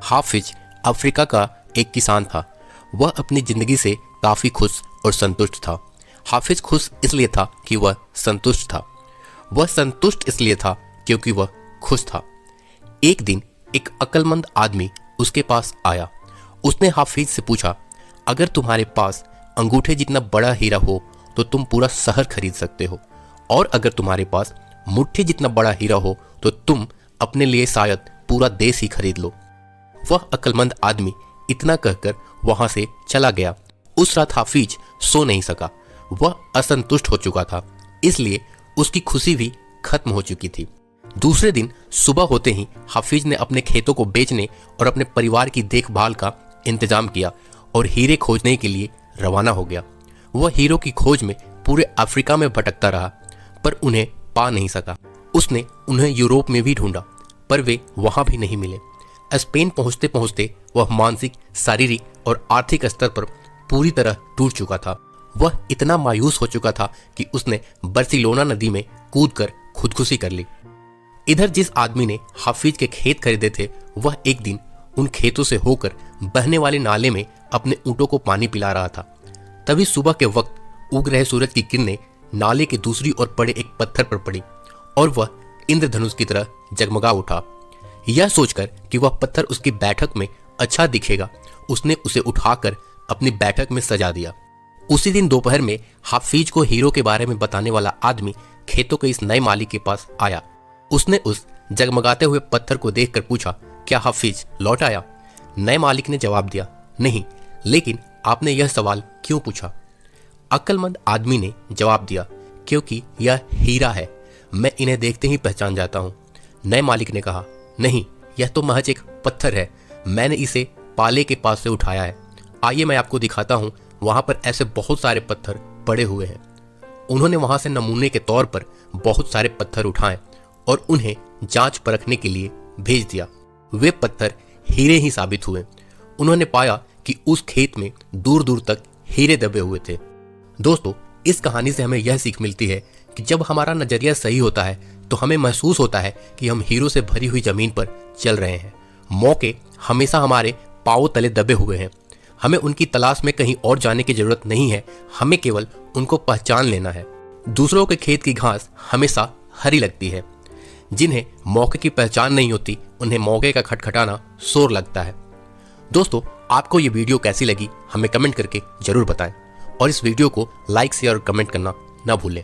हाफिज Africa का एक किसान था। वह अपनी जिंदगी से काफ़ी खुश और संतुष्ट था। हाफिज खुश इसलिए था कि वह संतुष्ट था। वह संतुष्ट इसलिए था क्योंकि वह खुश था। एक दिन एक अक्लमंद आदमी उसके पास आया। उसने हाफिज से पूछा, अगर तुम्हारे पास अंगूठे जितना बड़ा हीरा हो तो तुम पूरा शहर खरीद सकते हो, और अगर तुम्हारे पास मुट्ठी जितना बड़ा हीरा हो तो तुम अपने लिए शायद पूरा देश ही खरीद लो। वह अक्लमंद आदमी इतना कहकर वहां से चला गया। उस रात हाफिज सो नहीं सका। वह असंतुष्ट हो चुका था, इसलिए उसकी खुशी भी खत्म हो चुकी थी। दूसरे दिन सुबह होते ही हाफिज ने अपने खेतों को बेचने और अपने परिवार की देखभाल का इंतजाम किया और हीरे खोजने के लिए रवाना हो गया। वह हीरों की खोज में पूरे अफ्रीका में भटकता रहा, पर उन्हें पा नहीं सका। उसने उन्हें यूरोप में भी ढूंढा, पर वे वहां भी नहीं मिले। स्पेन पहुंचते पहुंचते वह मानसिक, शारीरिक और आर्थिक स्तर पर पूरी तरह टूट चुका था। वह इतना मायूस हो चुका था कि उसने बार्सिलोना नदी में कूदकर खुदकुशी कर ली। इधर जिस आदमी ने हाफिज के खेत खरीदे थे, वह एक दिन उन खेतों से होकर बहने वाले नाले में अपने ऊँटों को पानी पिला रहा था। तभी सुबह के वक्त उग रहे सूरज की किरणें नाले के दूसरी ओर पड़े एक पत्थर पर पड़ी और वह इंद्रधनुष की तरह जगमगा उठा। यह सोचकर कि वह पत्थर उसकी बैठक में अच्छा दिखेगा, उसने उसे उठाकर अपनी बैठक में सजा दिया। उसी दिन दोपहर में हाफिज को हीरो के बारे में बताने वाला आदमी खेतों के इस नए मालिक के पास आया। उसने उस जगमगाते हुए पत्थर को देखकर पूछा, क्या हाफिज लौट आया? नए मालिक ने जवाब दिया, नहीं, लेकिन आपने यह सवाल क्यों पूछा? अक्लमंद आदमी ने जवाब दिया, क्योंकि यह हीरा है, मैं इन्हें देखते ही पहचान जाता हूँ। नए मालिक ने कहा, नहीं, यह तो महज एक पत्थर है, मैंने इसे पाले के पास से उठाया है। आइए मैं आपको दिखाता हूँ, वहां पर ऐसे बहुत सारे पत्थर पड़े हुए हैं। उन्होंने वहां से नमूने के तौर पर बहुत सारे पत्थर उठाए और उन्हें जांच परखने के लिए भेज दिया। वे पत्थर हीरे ही साबित हुए। उन्होंने पाया कि उस खेत में दूर दूर तक हीरे दबे हुए थे। दोस्तों, इस कहानी से हमें यह सीख मिलती है कि जब हमारा नजरिया सही होता है तो हमें महसूस होता है कि हम हीरो से भरी हुई जमीन पर चल रहे हैं। मौके हमेशा हमारे पांवों तले दबे हुए हैं। हमें उनकी तलाश में कहीं और जाने की जरूरत नहीं है, हमें केवल उनको पहचान लेना है। दूसरों के खेत की घास हमेशा हरी लगती है। जिन्हें मौके की पहचान नहीं होती, उन्हें मौके का खटखटाना शोर लगता है। दोस्तों, आपको ये वीडियो कैसी लगी हमें कमेंट करके जरूर बताएं और इस वीडियो को लाइक, शेयर और कमेंट करना ना भूलें।